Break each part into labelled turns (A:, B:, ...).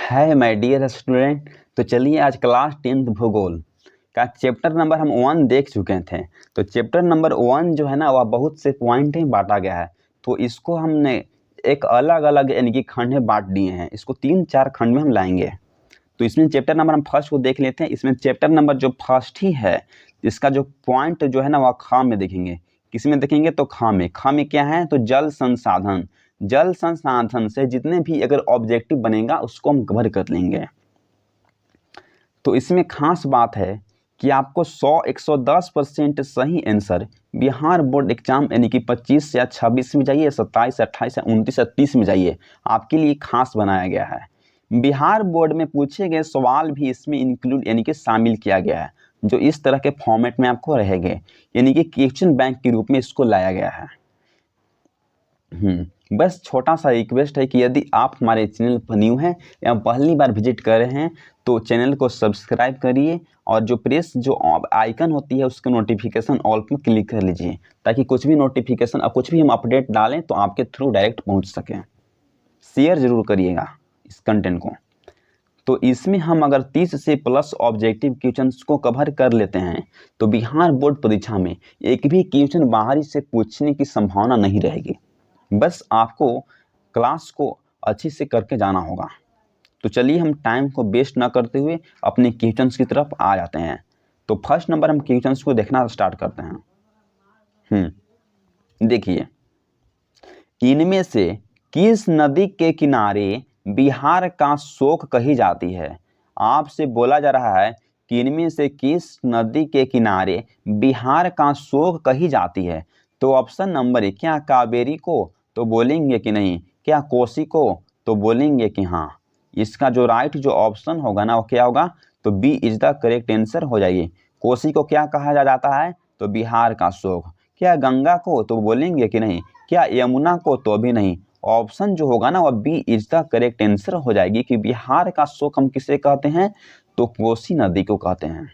A: है my dear student. तो चलिए आज क्लास 10th भूगोल का चैप्टर नंबर हम 1 देख चुके थे। तो चैप्टर नंबर 1 जो है ना वह बहुत से पॉइंट में बांटा गया है। तो इसको हमने एक अलग अलग यानी कि खंड में बांट दिए हैं। इसको 3-4 खंड में हम लाएंगे। तो इसमें चैप्टर नंबर हम फर्स्ट को देख लेते हैं। इसमें चैप्टर नंबर जो फर्स्ट ही है इसका जो पॉइंट जो है ना वह ख में देखेंगे। किस में देखेंगे? तो ख में। ख में क्या है? तो जल संसाधन। जल संसाधन से जितने भी अगर ऑब्जेक्टिव बनेगा उसको हम कवर कर लेंगे। तो इसमें खास बात है कि आपको 110% सही आंसर बिहार बोर्ड एग्जाम यानी कि 25 या 26 में जाइए, 27, 28 या 29 या 30 में जाइए, आपके लिए खास बनाया गया है। बिहार बोर्ड में पूछे गए सवाल भी इसमें इंक्लूड यानी कि शामिल किया गया है, जो इस तरह के फॉर्मेट में आपको रहेंगे, यानी कि क्वेश्चन बैंक के रूप में इसको लाया गया है। बस छोटा सा रिक्वेस्ट है कि यदि आप हमारे चैनल पर न्यू हैं या पहली बार विजिट कर रहे हैं तो चैनल को सब्सक्राइब करिए और जो प्रेस जो आइकन होती है उसके नोटिफिकेशन ऑल पर क्लिक कर लीजिए, ताकि कुछ भी नोटिफिकेशन और कुछ भी हम अपडेट डालें तो आपके थ्रू डायरेक्ट पहुंच सकें। शेयर जरूर करिएगा इस कंटेंट को। तो इसमें हम अगर 30 से प्लस ऑब्जेक्टिव क्वेश्चंस को कवर कर लेते हैं तो बिहार बोर्ड परीक्षा में एक भी क्वेश्चन बाहरी से पूछने की संभावना नहीं रहेगी। बस आपको क्लास को अच्छी से करके जाना होगा। तो चलिए हम टाइम को वेस्ट ना करते हुए अपने क्वेश्चंस की तरफ आ जाते हैं। तो फर्स्ट नंबर हम क्वेश्चंस को देखना स्टार्ट करते हैं। देखिए, इनमें से किस नदी के किनारे बिहार का शोक कही जाती है? आपसे बोला जा रहा है कि इनमें से किस नदी के किनारे बिहार का शोक कही जाती है। तो ऑप्शन नंबर ए, क्या कावेरी को? तो बोलेंगे कि नहीं। क्या कोसी को? तो बोलेंगे कि हाँ। इसका जो राइट जो ऑप्शन होगा ना वो क्या होगा? तो B is the correct answer हो जाएगी। कोसी को क्या कहा जाता है? तो बिहार का शोक। क्या गंगा को? तो बोलेंगे कि नहीं। क्या यमुना को? तो भी नहीं। ऑप्शन जो होगा ना वह B is the correct answer हो जाएगी कि बिहार का शोक हम किसे कहते हैं? तो कोसी नदी को कहते हैं।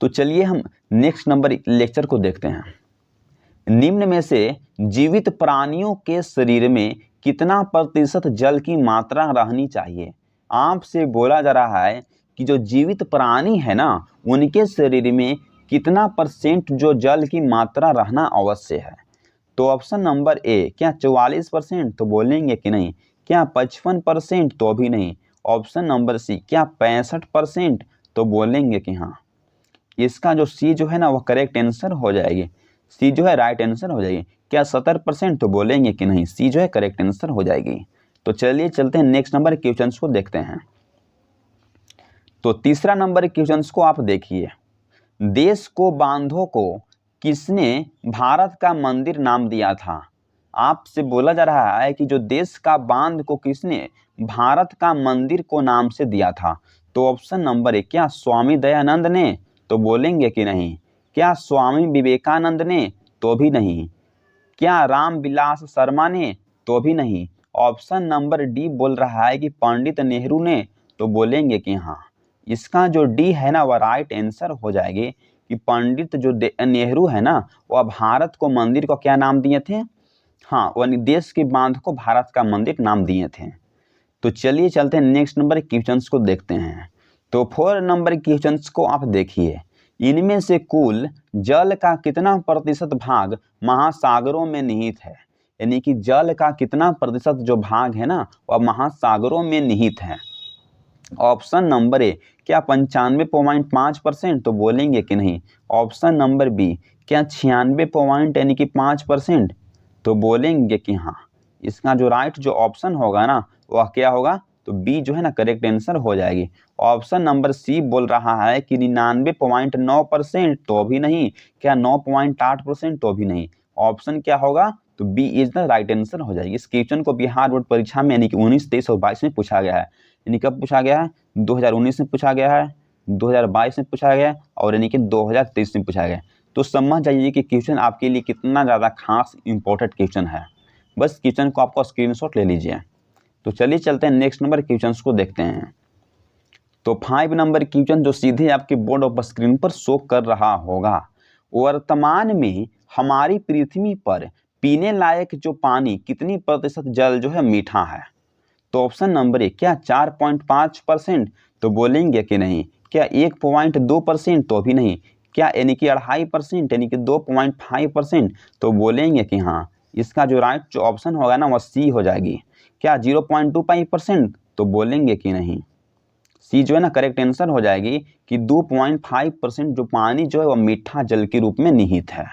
A: तो चलिए हम नेक्स्ट नंबर लेक्चर को देखते हैं। निम्न में से जीवित प्राणियों के शरीर में कितना प्रतिशत जल की मात्रा रहनी चाहिए? आपसे बोला जा रहा है कि जो जीवित प्राणी है ना उनके शरीर में कितना परसेंट जो जल की मात्रा रहना आवश्यक है। तो ऑप्शन नंबर ए, क्या 44%? तो बोलेंगे कि नहीं। क्या 55%? तो भी नहीं। ऑप्शन नंबर सी, क्या 65%? तो बोलेंगे कि हाँ। इसका जो सी जो है ना वह करेक्ट आंसर हो जाएगी। सी जो है राइट आंसर हो जाएगी। क्या 70%? तो बोलेंगे कि नहीं। सी जो है करेक्ट आंसर हो जाएगी। तो चलिए चलते हैं नेक्स्ट नंबर क्वेश्चन को देखते हैं। तो तीसरा नंबर क्वेश्चन को आप देखिए। देश को बांधों को किसने भारत का मंदिर नाम दिया था? आपसे बोला जा रहा है कि जो देश का बांध को किसने भारत का मंदिर को नाम से दिया था। तो ऑप्शन नंबर ए, क्या स्वामी दयानंद ने? तो बोलेंगे कि नहीं। क्या स्वामी विवेकानंद ने? तो भी नहीं। क्या रामविलास शर्मा ने? तो भी नहीं। ऑप्शन नंबर डी बोल रहा है कि पंडित नेहरू ने? तो बोलेंगे कि हाँ। इसका जो डी है ना वह राइट आंसर हो जाएगी कि पंडित जो नेहरू है ना वह भारत को मंदिर को क्या नाम दिए थे? हाँ, वह देश के बांध को भारत का मंदिर नाम दिए थे। तो चलिए चलते हैं नेक्स्ट नंबर क्वेश्चंस को देखते हैं। तो 4 नंबर क्वेश्चंस को आप देखिए। इनमें से कुल जल का कितना प्रतिशत भाग महासागरों में निहित है? यानी कि जल का कितना प्रतिशत जो भाग है ना वह महासागरों में निहित है। ऑप्शन नंबर ए, क्या 95.5%? तो बोलेंगे कि नहीं। ऑप्शन नंबर बी, क्या 96 पॉइंट यानी कि 5%? तो बोलेंगे कि हाँ। इसका जो राइट जो ऑप्शन होगा ना वह क्या होगा? तो बी जो है ना करेक्ट आंसर हो जाएगी। ऑप्शन नंबर सी बोल रहा है कि 99.9%? तो भी नहीं। क्या 9.8%? तो भी नहीं। ऑप्शन क्या होगा? तो B is the right answer हो जाएगी। इस क्वेश्चन को बिहार बोर्ड परीक्षा में यानी कि 19, 23 और 22 में पूछा गया है। यानी कब पूछा गया है? 2019 में पूछा गया है, 2022 में पूछा गया है और यानी कि 2023 में पूछा गया है। तो समझ जाइए कि क्वेश्चन आपके लिए कितना ज़्यादा खास इंपॉर्टेंट क्वेश्चन है। बस क्वेश्चन को आपको स्क्रीनशॉट ले लीजिए। तो चलिए चलते हैं नेक्स्ट नंबर क्वेश्चन को देखते हैं। तो 5 नंबर क्वेश्चन जो सीधे आपके बोर्ड ऑफ स्क्रीन पर शो कर रहा होगा। वर्तमान में हमारी पृथ्वी पर पीने लायक जो पानी कितनी प्रतिशत जल जो है मीठा है? तो ऑप्शन नंबर ए क्या 4.5%, तो बोलेंगे कि नहीं। क्या 1.2%, तो भी नहीं। क्या यानी कि 2.5% यानी कि 2.5%, तो बोलेंगे कि हाँ। इसका जो राइट जो ऑप्शन होगा ना वह सी हो जाएगी। क्या 0.25%, तो बोलेंगे कि नहीं। सी जो है ना करेक्ट आंसर हो जाएगी कि 2.5% जो पानी जो है वह मीठा जल के रूप में निहित है।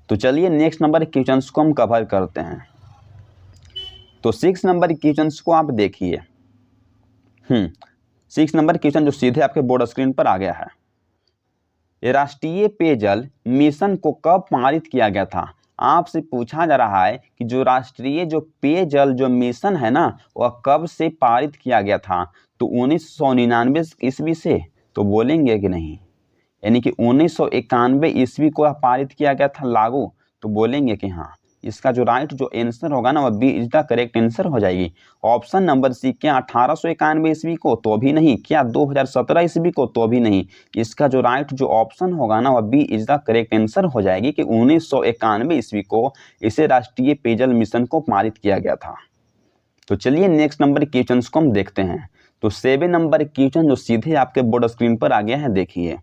A: तो चलिए नेक्स्ट नंबर के क्वेश्चंस को हम कवर करते हैं। तो 6 नंबर के क्वेश्चंस को आप देखिए। 6 नंबर क्वेश्चन जो सीधे आपके बोर्ड स्क्रीन पर आ गया है। राष्ट्रीय पेयजल मिशन को कब पारित किया गया था? आपसे पूछा जा रहा है कि जो राष्ट्रीय जो पेयजल जो मिशन है ना वह कब से पारित किया गया था? तो 1999 ईस्वी से, तो बोलेंगे कि नहीं। यानी कि 1991 ईस्वी को पारित किया गया था लागू, तो बोलेंगे कि हाँ। इसका जो राइट जो आंसर होगा ना वह B is the correct answer हो जाएगी। ऑप्शन नंबर सी क्या 1891 ईस्वी को, तो भी नहीं। क्या 2017 ईस्वी को, तो भी नहीं। इसका जो राइट जो ऑप्शन होगा ना वह B is the correct answer हो जाएगी कि 1991 ईस्वी को इसे राष्ट्रीय पेयजल मिशन को पारित किया गया था। तो चलिए नेक्स्ट नंबर क्वेश्चन को हम देखते हैं। तो 7 नंबर क्वेश्चन जो सीधे आपके बोर्ड स्क्रीन पर आ गया है, देखिए।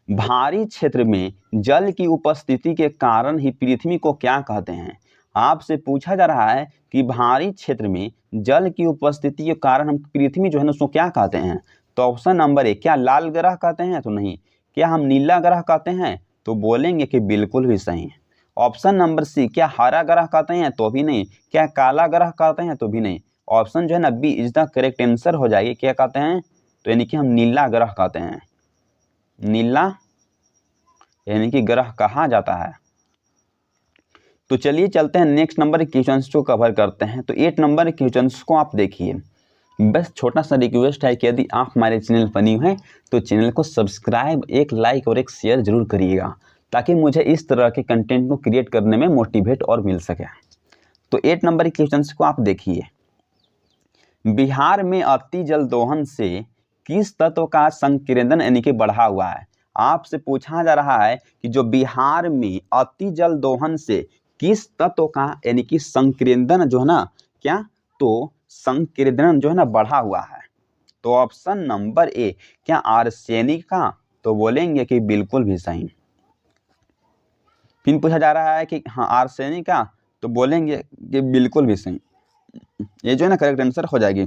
A: भारी क्षेत्र में जल की उपस्थिति के कारण ही पृथ्वी को क्या कहते हैं? आपसे पूछा जा रहा है कि भारी क्षेत्र में जल की उपस्थिति के कारण हम पृथ्वी जो है ना उसको क्या कहते हैं? तो ऑप्शन नंबर ए क्या लाल ग्रह कहते हैं, तो नहीं। क्या हम नीला ग्रह कहते हैं, तो बोलेंगे कि बिल्कुल भी सही। ऑप्शन नंबर सी क्या हरा ग्रह कहते हैं, तो भी नहीं। क्या काला ग्रह कहते हैं, तो भी नहीं। ऑप्शन जो है ना B is the correct answer हो जाएगी। क्या कहते हैं, तो यानी कि हम नीला ग्रह कहते हैं। नीला यानी कि ग्रह कहा जाता है। तो चलिए चलते हैं नेक्स्ट नंबर के क्वेश्चंस को कवर करते हैं। तो 8 नंबर के क्वेश्चंस को आप देखिए। बस छोटा सा रिक्वेस्ट है कि यदि आप हमारे चैनल पर न्यू हैं तो चैनल को सब्सक्राइब, एक लाइक और एक शेयर जरूर करिएगा, ताकि मुझे इस तरह के कंटेंट को क्रिएट करने में मोटिवेट और मिल सके। तो 8 नंबर के क्वेश्चंस को आप देखिए। बिहार में अति जल दोहन से किस तत्व का संकेंद्रण यानी कि बढ़ा हुआ है? आपसे पूछा जा रहा है कि जो बिहार में अति जल दोहन से किस तत्व का यानी कि संकेंद्रण जो है ना क्या, तो संकेंद्रण जो है ना बढ़ा हुआ है। तो ऑप्शन नंबर ए क्या आर्सेनिक का, तो बोलेंगे कि बिल्कुल भी सही। फिर पूछा जा रहा है कि हाँ आर्सेनिक का, तो बोलेंगे कि बिल्कुल भी सही। ये जो है ना करेक्ट आंसर हो जाएगी।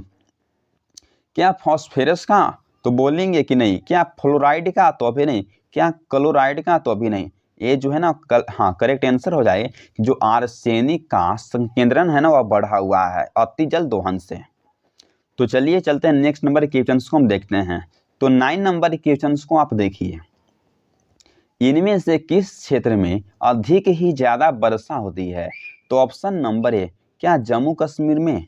A: क्या फॉस्फेरस का, तो बोलेंगे कि नहीं। क्या फ्लोराइड का, तो अभी नहीं। क्या क्लोराइड का, तो अभी नहीं। ये जो है ना हाँ करेक्ट आंसर हो जाए कि जो आर्सेनिक का संकेंद्रण है ना वह बढ़ा हुआ है अति जल दोहन से। तो चलिए चलते हैं नेक्स्ट नंबर के क्वेश्चंस को हम देखते हैं। तो 9 नंबर के क्वेश्चंस को आप देखिए। इनमें से किस क्षेत्र में अधिक ही ज्यादा वर्षा होती है? तो ऑप्शन नंबर ए क्या जम्मू कश्मीर में,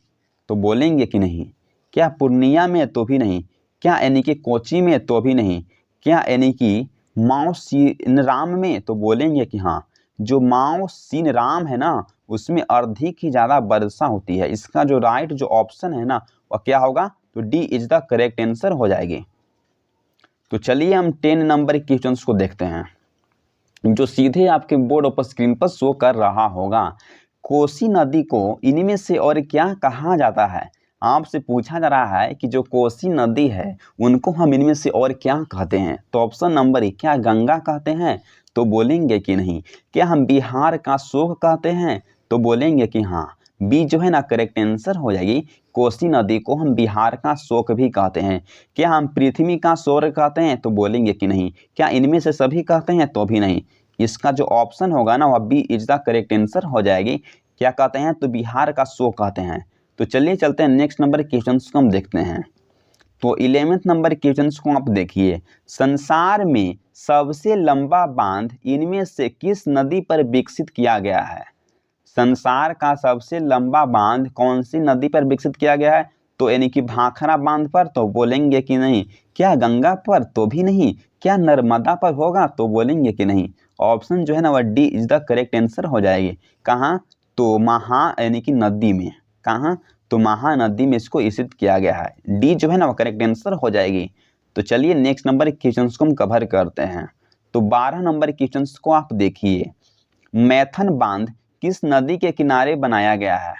A: तो बोलेंगे कि नहीं। क्या पूर्णिया में, तो भी नहीं। क्या यानी कि कोची में, तो भी नहीं। क्या यानी कि माओसिनराम में, तो बोलेंगे कि हाँ। जो माओसिनराम है ना उसमें अधिक ही ज़्यादा वर्षा होती है। इसका जो राइट जो ऑप्शन है ना वह क्या होगा, तो D is the correct answer हो जाएगी। तो चलिए हम 10 नंबर के क्वेश्चंस को देखते हैं, जो सीधे आपके बोर्ड पर स्क्रीन पर शो कर रहा होगा। कोसी नदी को इनमें से और क्या कहा जाता है? आपसे पूछा जा रहा है कि जो कोसी नदी है उनको हम इनमें से और क्या कहते हैं? तो ऑप्शन नंबर ए क्या गंगा कहते हैं, तो बोलेंगे कि नहीं। क्या हम बिहार का शोक कहते हैं, तो बोलेंगे कि हाँ। बी जो है ना करेक्ट आंसर हो जाएगी। कोसी नदी को हम बिहार का शोक भी कहते हैं। क्या हम पृथ्वी का शोर कहते हैं, तो बोलेंगे कि नहीं। क्या इनमें से सभी कहते हैं, तो भी नहीं। इसका जो ऑप्शन होगा ना वह B is the correct answer हो जाएगी। क्या कहते हैं, तो बिहार का शोक कहते हैं। तो चलिए चलते हैं नेक्स्ट नंबर क्वेश्चन को हम देखते हैं। तो 11th नंबर क्वेश्चन को आप देखिए। संसार में सबसे लंबा बांध इनमें से किस नदी पर विकसित किया गया है? संसार का सबसे लंबा बांध कौन सी नदी पर विकसित किया गया है? तो यानी कि भाखड़ा बांध पर, तो बोलेंगे कि नहीं। क्या गंगा पर, तो भी नहीं। क्या नर्मदा पर होगा, तो बोलेंगे कि नहीं। ऑप्शन जो है ना वह D is the correct answer हो जाएगी। कहाँ, तो यानी कि नदी में। कहाँ, तो महानदी में इसको स्थित किया गया है। डी जो है ना वह करेक्ट आंसर हो जाएगी। तो चलिए नेक्स्ट नंबर क्वेश्चन को हम कवर करते हैं। तो 12 नंबर क्वेश्चन को आप देखिए। मैथन बांध किस नदी के किनारे बनाया गया है?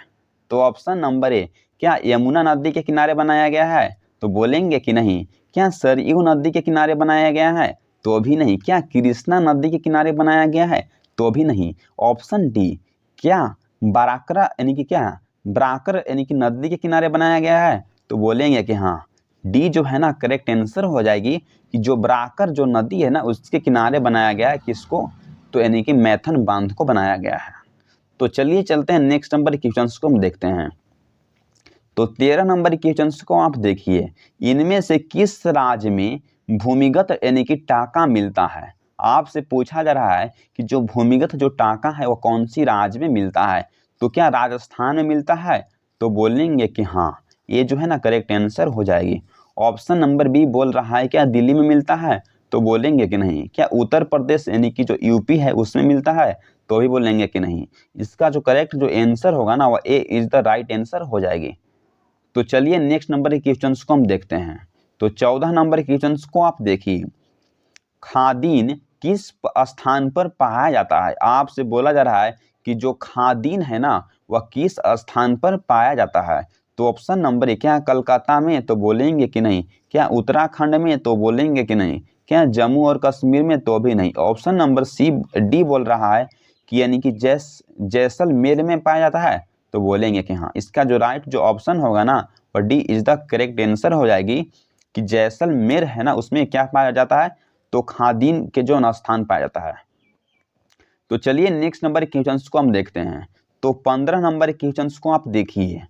A: तो ऑप्शन नंबर ए क्या यमुना नदी के किनारे बनाया गया है? तो बोलेंगे कि नहीं। क्या सरयू नदी के किनारे बनाया गया है? तो भी नहीं। क्या कृष्णा नदी के किनारे बनाया गया है? तो भी नहीं। ऑप्शन डी, क्या बाराकरा यानी कि क्या ब्राकर यानी कि नदी के किनारे बनाया गया है? तो बोलेंगे कि हाँ, डी जो है ना करेक्ट आंसर हो जाएगी कि जो ब्राकर जो नदी है ना उसके किनारे बनाया गया है। किसको? तो यानी कि मैथन बांध को बनाया गया है। तो चलिए चलते हैं नेक्स्ट नंबर क्वेश्चन को हम देखते हैं। तो 13 नंबर क्वेश्चन को आप देखिए, इनमें से किस राज्य में भूमिगत यानी कि टाका मिलता है? आपसे पूछा जा रहा है कि जो भूमिगत जो टाका है वो कौन सी राज्य में मिलता है? तो क्या राजस्थान में मिलता है? तो बोलेंगे कि हाँ, ये जो है ना करेक्ट आंसर हो जाएगी। ऑप्शन नंबर बी बोल रहा है क्या दिल्ली में मिलता है? तो बोलेंगे कि नहीं। क्या उत्तर प्रदेश यानी कि जो यूपी है उसमें मिलता है? तो भी बोलेंगे कि नहीं। इसका जो करेक्ट जो आंसर होगा ना वो ए इज द राइट आंसर हो जाएगी। तो चलिए नेक्स्ट नंबर के क्वेश्चन को हम देखते हैं। तो 14 नंबर के क्वेश्चन को आप देखिए, खादीन किस स्थान पर पाया जाता है? आपसे बोला जा रहा है कि जो खादीन है ना वह किस स्थान पर पाया जाता है? तो ऑप्शन नंबर ए, क्या कलकत्ता में? तो बोलेंगे कि नहीं। क्या उत्तराखंड में? तो बोलेंगे कि नहीं। क्या जम्मू और कश्मीर में? तो भी नहीं। ऑप्शन नंबर सी डी बोल रहा है कि यानी कि जैसलमेर में पाया जाता है? तो बोलेंगे कि हाँ। इसका जो राइट जो ऑप्शन होगा ना वह D is the correct answer हो जाएगी कि जैसलमेर है ना उसमें क्या पाया जाता है? तो खादीन के जो स्थान पाया जाता है। तो चलिए नेक्स्ट नंबर क्वेश्चन को हम देखते हैं। तो 15 नंबर क्वेश्चन को आप देखिए,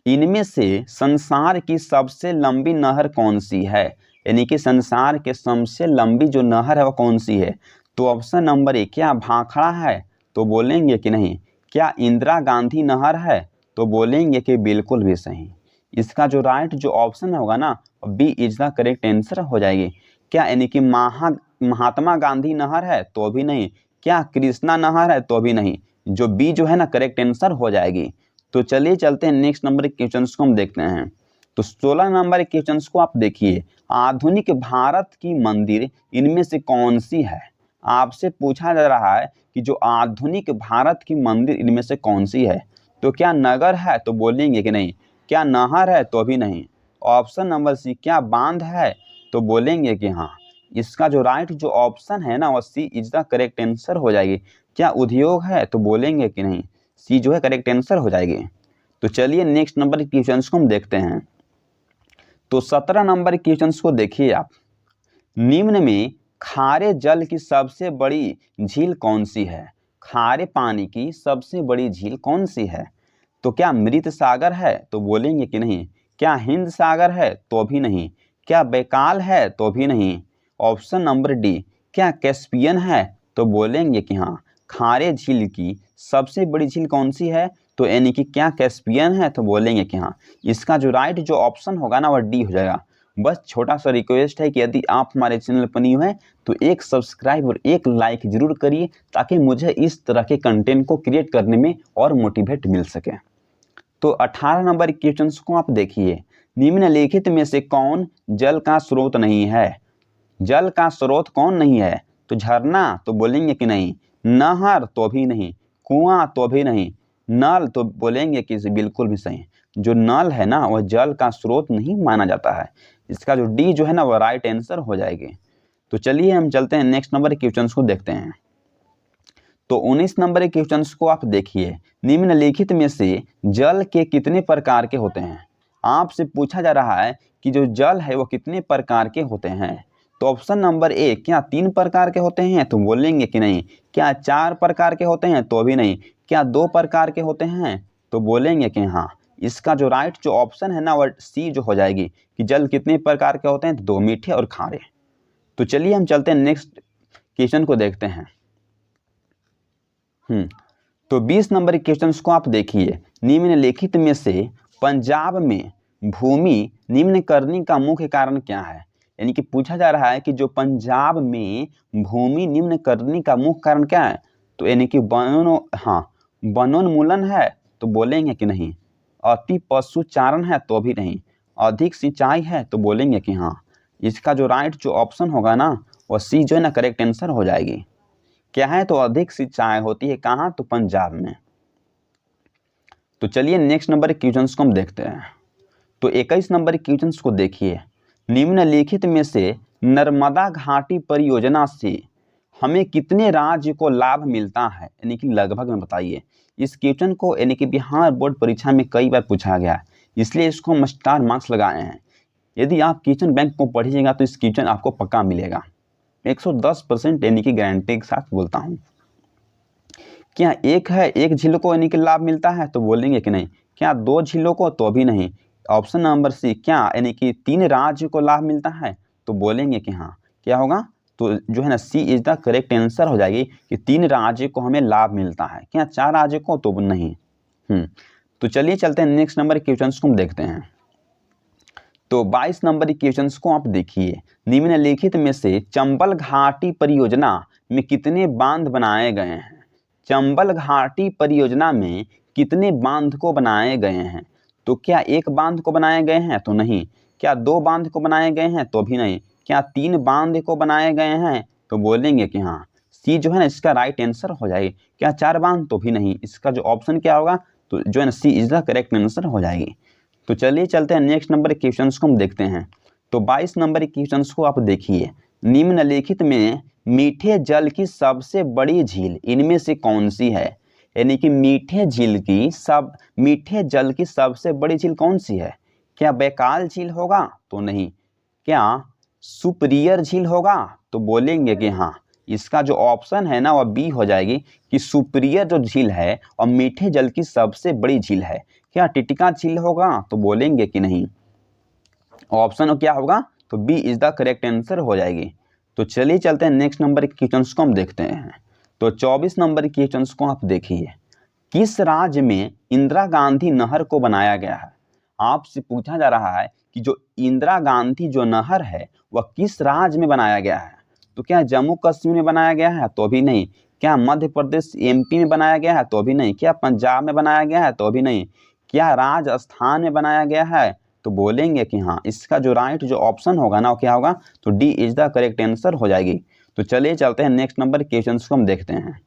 A: इनमें से संसार की सबसे लंबी नहर कौन सी है? यानी कि संसार के सबसे लंबी जो नहर है वो कौन सी है? तो ऑप्शन नंबर ए, क्या भाखड़ा है? तो बोलेंगे कि नहीं। क्या इंदिरा गांधी नहर है? तो बोलेंगे कि बिल्कुल भी सही। इसका जो राइट जो ऑप्शन होगा ना B is the correct answer हो जाएगी। क्या यानी कि महात्मा गांधी नहर है? तो भी नहीं। क्या कृष्णा नहर है? तो भी नहीं। जो बी जो है ना करेक्ट आंसर हो जाएगी। तो चलिए चलते हैं नेक्स्ट नंबर के क्वेश्चन को हम देखते हैं। तो 16 नंबर के क्वेश्चन को आप देखिए, आधुनिक भारत की मंदिर इनमें से कौन सी है? आपसे पूछा जा रहा है कि जो आधुनिक भारत की मंदिर इनमें से कौन सी है? तो क्या नगर है? तो बोलेंगे कि नहीं। क्या नहर है? तो भी नहीं। ऑप्शन नंबर सी, क्या बांध है? तो बोलेंगे कि हाँ। इसका जो राइट जो ऑप्शन है ना वो सी इज द करेक्ट आंसर हो जाएगी। क्या उद्योग है? तो बोलेंगे कि नहीं। सी जो है करेक्ट आंसर हो जाएगी। तो चलिए नेक्स्ट नंबर के क्वेश्चन को हम देखते हैं। तो 17 नंबर के क्वेश्चन को देखिए आप, निम्न में खारे जल की सबसे बड़ी झील कौन सी है? खारे पानी की सबसे बड़ी झील कौन सी है? तो क्या मृत सागर है? तो बोलेंगे कि नहीं। क्या हिंद सागर है? तो भी नहीं। क्या बैकाल है? तो भी नहीं। ऑप्शन नंबर डी, क्या कैस्पियन है? तो बोलेंगे कि हाँ। खारे झील की सबसे बड़ी झील कौन सी है? तो यानी कि क्या कैस्पियन है? तो बोलेंगे कि हाँ। इसका जो राइट जो ऑप्शन होगा ना वह डी हो जाएगा। बस छोटा सा रिक्वेस्ट है कि यदि आप हमारे चैनल पर न्यू हैं तो एक सब्सक्राइब और एक लाइक जरूर करिए ताकि मुझे इस तरह के कंटेंट को क्रिएट करने में और मोटिवेट मिल सके। तो 18 नंबर क्वेश्चन को आप देखिए, निम्नलिखित में से कौन जल का स्रोत नहीं है? जल का स्रोत कौन नहीं है? तो झरना? तो बोलेंगे कि नहीं। नहर? तो भी नहीं। कुआं? तो भी नहीं। नल? तो बोलेंगे कि बिल्कुल भी सही। जो नल है ना वह जल का स्रोत नहीं माना जाता है। इसका जो डी जो है ना वह राइट आंसर हो जाएगी। तो चलिए हम चलते हैं नेक्स्ट नंबर के क्वेश्चन को देखते हैं। तो 19 नंबर के क्वेश्चन को आप देखिए, निम्नलिखित में से जल के कितने प्रकार के होते हैं? आपसे पूछा जा रहा है कि जो जल है वो कितने प्रकार के होते हैं? तो ऑप्शन नंबर ए, क्या 3 प्रकार के होते हैं? तो बोलेंगे कि नहीं। क्या 4 प्रकार के होते हैं? तो भी नहीं। क्या 2 प्रकार के होते हैं? तो बोलेंगे कि हाँ। इसका जो राइट जो ऑप्शन है ना वह सी जो हो जाएगी कि जल कितने प्रकार के होते हैं? 2, मीठे और खारे। तो चलिए हम चलते हैं नेक्स्ट क्वेश्चन को देखते हैं। तो 20 नंबर के क्वेश्चन को आप देखिए, निम्नलिखित में से पंजाब में भूमि निम्नकरण का मुख्य कारण क्या है? यानी कि पूछा जा रहा है कि जो पंजाब में भूमि निम्नकरण का मुख्य कारण क्या है? तो यानी कि वनोन्मूलन है? तो बोलेंगे कि नहीं। अति पशुचारण है? तो भी नहीं। अधिक सिंचाई है? तो बोलेंगे कि हाँ। इसका जो राइट जो ऑप्शन होगा ना वह सी जो है ना करेक्ट आंसर हो जाएगी। क्या है? तो अधिक सिंचाई होती है कहाँ? तो पंजाब में। तो चलिए नेक्स्ट नंबर के क्वेश्चंस को हम देखते हैं। तो 21 नंबर के क्वेश्चंस को देखिए, निम्नलिखित में से नर्मदा घाटी परियोजना से हमें कितने राज्य को लाभ मिलता है, यानी कि लगभग में बताइए। इस क्वेश्चन को यानी कि बिहार बोर्ड परीक्षा में कई बार पूछा गया, इसलिए इसको हम स्टार मार्क्स लगाए हैं। यदि आप क्वेश्चन बैंक को पढ़िएगा तो इस क्वेश्चन आपको पक्का मिलेगा 110% यानी कि गारंटी के साथ बोलता हूँ। क्या एक झील को यानी कि लाभ मिलता है, तो बोलेंगे कि नहीं। क्या 2 झीलों को, तो भी नहीं। ऑप्शन नंबर सी, क्या यानी कि 3 राज्य को लाभ मिलता है, तो बोलेंगे कि हाँ। क्या होगा, तो जो है ना सी इज द करेक्ट आंसर हो जाएगी कि 3 राज्य को हमें लाभ मिलता है। क्या 4 राज्य को, तो नहीं। तो चलिए चलते हैं नेक्स्ट नंबर क्वेश्चन को हम देखते हैं। तो 22 नंबर क्वेश्चन को आप देखिए, निम्नलिखित में से चंबल घाटी परियोजना में कितने बांध बनाए गए हैं। चंबल घाटी परियोजना में कितने बांध को बनाए गए हैं, तो क्या 1 बांध को बनाए गए हैं, तो नहीं। क्या 2 बांध को बनाए गए हैं, तो भी नहीं। क्या 3 बांध को बनाए गए हैं, तो बोलेंगे कि हाँ। सी जो है ना इसका राइट आंसर हो जाएगी। क्या 4 बांध, तो भी नहीं। इसका जो ऑप्शन क्या होगा, तो जो है ना सी इज द करेक्ट आंसर हो जाएगी। तो चलिए चलते हैं नेक्स्ट नंबर के क्वेश्चंस को हम देखते हैं। तो 22 नंबर के क्वेश्चंस को आप देखिए, निम्नलिखित में मीठे जल की सबसे बड़ी झील इनमें से कौन सी है। यानी कि मीठे जल की सबसे बड़ी झील कौन सी है। क्या बैकाल झील होगा, तो नहीं। क्या सुपरियर झील होगा, तो बोलेंगे कि हाँ। इसका जो ऑप्शन है ना वह बी हो जाएगी कि सुपरियर जो झील है और मीठे जल की सबसे बड़ी झील है। क्या टिटिका झील होगा, तो बोलेंगे कि नहीं। ऑप्शन क्या होगा, तो B is the correct answer हो जाएगी। तो चलिए चलते हैं नेक्स्ट नंबर के क्वेश्चंस को हम देखते हैं। तो 24 नंबर के क्वेश्चंस को आप देखिए, किस राज्य में इंदिरा गांधी नहर को बनाया गया है। आपसे पूछा जा रहा है कि जो इंदिरा गांधी जो नहर है वह किस राज्य में बनाया गया है। तो क्या जम्मू कश्मीर में बनाया गया है, तो भी नहीं। क्या मध्य प्रदेश एमपी में बनाया गया है, तो भी नहीं। क्या पंजाब में बनाया गया है, तो भी नहीं। क्या राजस्थान में बनाया गया है, तो बोलेंगे कि हाँ। इसका जो राइट जो ऑप्शन होगा ना वो क्या होगा, तो D is the correct answer हो जाएगी। तो चलिए चलते हैं नेक्स्ट नंबर क्वेश्चन को हम देखते हैं।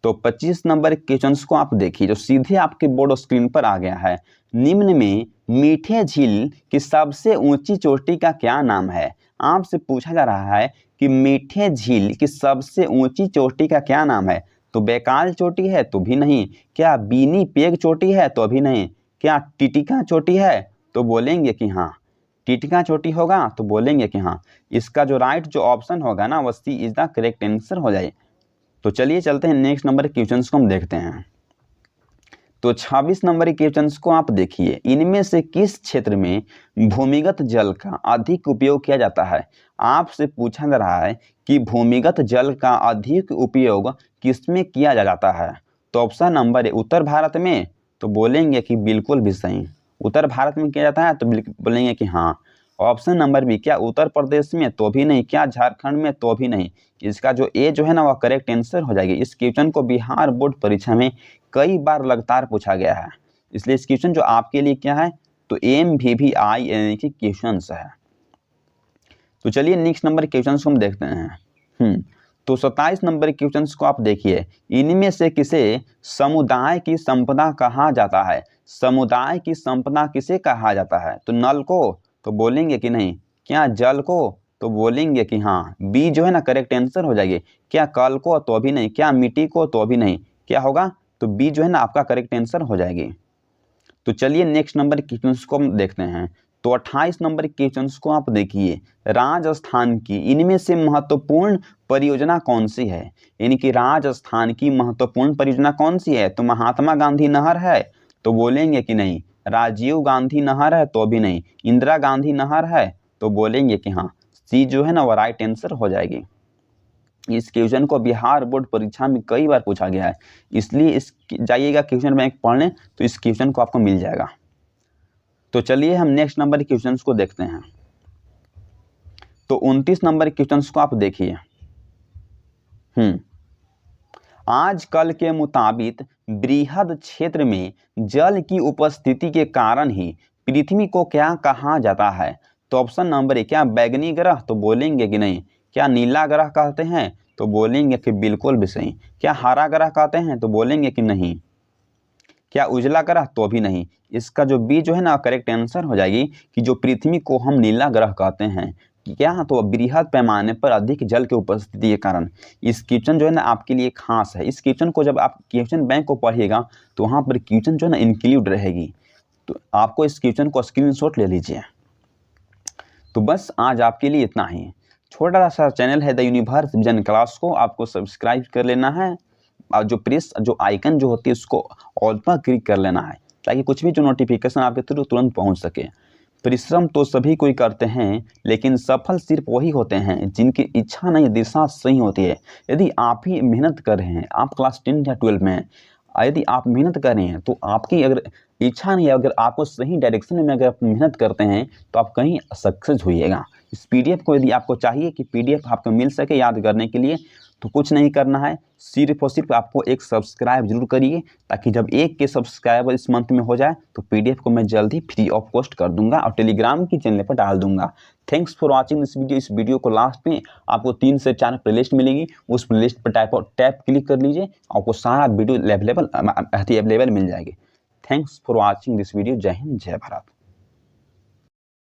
A: तो 25 नंबर क्वेश्चन को आप देखिए, जो सीधे आपके बोर्ड स्क्रीन पर आ गया है। निम्न में मीठे झील की सबसे ऊंची चोटी का क्या नाम है। आपसे पूछा जा रहा है कि मीठे झील की सबसे ऊंची चोटी का क्या नाम है। तो बैकाल चोटी है, तो भी नहीं। क्या बीनी पेग चोटी है, तो भी नहीं। क्या टिटिका चोटी है, तो बोलेंगे कि हाँ। टिटिका चोटी होगा, तो बोलेंगे कि हाँ। इसका जो राइट जो ऑप्शन होगा ना वो सी इज द करेक्ट आंसर हो जाए। तो चलिए चलते हैं नेक्स्ट नंबर के क्वेश्चंस को हम देखते हैं। तो 26 नंबर के क्वेश्चंस को आप देखिए, इनमें से किस क्षेत्र में भूमिगत जल का अधिक उपयोग किया जाता है। आपसे पूछा जा रहा है कि भूमिगत जल का अधिक उपयोग किसमें किया जाता है। तो ऑप्शन नंबर ए उत्तर भारत में, तो बोलेंगे कि बिल्कुल भी सही। उत्तर भारत में किया जाता है, तो बोलेंगे कि हाँ। ऑप्शन नंबर बी, क्या उत्तर प्रदेश में, तो भी नहीं। क्या झारखंड में, तो भी नहीं। इसका जो ए जो है ना वह करेक्ट आंसर हो जाएगी। इस क्वेश्चन को बिहार बोर्ड परीक्षा में कई बार लगातार पूछा गया है, इसलिए इस क्वेश्चन जो आपके लिए क्या है, तो MVVI यानी कि क्वेश्चन है। तो चलिए नेक्स्ट नंबर क्वेश्चन को हम देखते हैं। तो 27 नंबर क्वेश्चन को आप देखिए, इनमें से किसे समुदाय की संपदा कहा जाता है। समुदाय की संपदा किसे कहा जाता है। तो नल को, तो बोलेंगे कि नहीं। क्या जल को, तो बोलेंगे कि हाँ। बी जो है ना करेक्ट आंसर हो जाएगी। क्या कल को, तो भी नहीं। क्या मिट्टी को, तो भी नहीं। क्या होगा, तो बी जो है ना आपका करेक्ट आंसर हो जाएगी। तो चलिए नेक्स्ट नंबर क्वेश्चन को हम देखते हैं। तो 28 नंबर क्वेश्चन को आप देखिए, राजस्थान की इनमें से महत्वपूर्ण परियोजना कौन सी है। यानी कि राजस्थान की महत्वपूर्ण परियोजना कौन सी है। तो महात्मा गांधी नहर है, तो बोलेंगे कि नहीं। राजीव गांधी नहर है, तो भी नहीं। इंदिरा गांधी नहर है, तो बोलेंगे कि हाँ। सी जो है ना वो राइट आंसर हो जाएगी। इस क्वेश्चन को बिहार बोर्ड परीक्षा में कई बार पूछा गया है, इसलिए इस जाइएगा क्वेश्चन बैंक पढ़ने, तो इस क्वेश्चन को आपको मिल जाएगा। तो चलिए हम नेक्स्ट नंबर क्वेश्चन को देखते हैं। तो 29 नंबर क्वेश्चन को आप देखिए। आजकल के मुताबिक बृहद क्षेत्र में जल की उपस्थिति के कारण ही पृथ्वी को क्या कहा जाता है। तो ऑप्शन नंबर ए, क्या बैगनी ग्रह, तो बोलेंगे कि नहीं। क्या नीला ग्रह कहते हैं, तो बोलेंगे कि बिल्कुल भी सही। क्या हरा ग्रह कहते हैं, तो बोलेंगे कि नहीं। क्या उजला ग्रह? तो भी नहीं। इसका जो बी जो है ना करेक्ट आंसर हो जाएगी कि जो पृथ्वी को हम नीला ग्रह कहते हैं, क्या? तो बृहद पैमाने पर अधिक जल की उपस्थिति के कारण। इस क्वेश्चन जो है ना आपके लिए खास है। इस क्वेश्चन को जब आप क्वेश्चन बैंक को पढ़िएगा तो वहाँ पर क्वेश्चन जो है ना इंक्लूड रहेगी, तो आपको इस क्वेश्चन को स्क्रीनशॉट ले लीजिए। तो बस आज आपके लिए इतना ही। छोटा सा चैनल है द यूनिवर्स विजन क्लास को आपको सब्सक्राइब कर लेना है, और जो आइकन जो होती है उसको ऑल पर क्लिक कर लेना है, ताकि कुछ भी जो नोटिफिकेशन आपके थ्रू तुरंत पहुंच सके। परिश्रम तो सभी कोई करते हैं, लेकिन सफल सिर्फ वही होते हैं जिनकी इच्छा नहीं दिशा सही होती है। यदि आप ही मेहनत कर रहे हैं, आप क्लास 10 या 12 में हैं, यदि आप मेहनत कर रहे हैं तो आपकी अगर इच्छा नहीं है, अगर आपको सही डायरेक्शन में अगर आप मेहनत करते हैं तो आप कहीं सक्सेस होइएगा। इस पीडीएफ को यदि आपको चाहिए कि पीडीएफ आपको मिल सके याद करने के लिए, तो कुछ नहीं करना है, सिर्फ और सिर्फ आपको एक सब्सक्राइब जरूर करिए, ताकि जब 1 के सब्सक्राइबर इस मंथ में हो जाए तो पीडीएफ को मैं जल्दी फ्री ऑफ कॉस्ट कर दूंगा और टेलीग्राम की चैनल पर डाल दूंगा। Thanks for watching this video. इस वीडियो को लास्ट में आपको 3 से 4 प्लेलिस्ट मिलेंगी, उस प्लेलिस्ट पर टैप क्लिक कर लीजिए, आपको सारा वीडियो अवेलेबल मिल जाएगी। Thanks for watching this video. जय हिंद, जय भारत।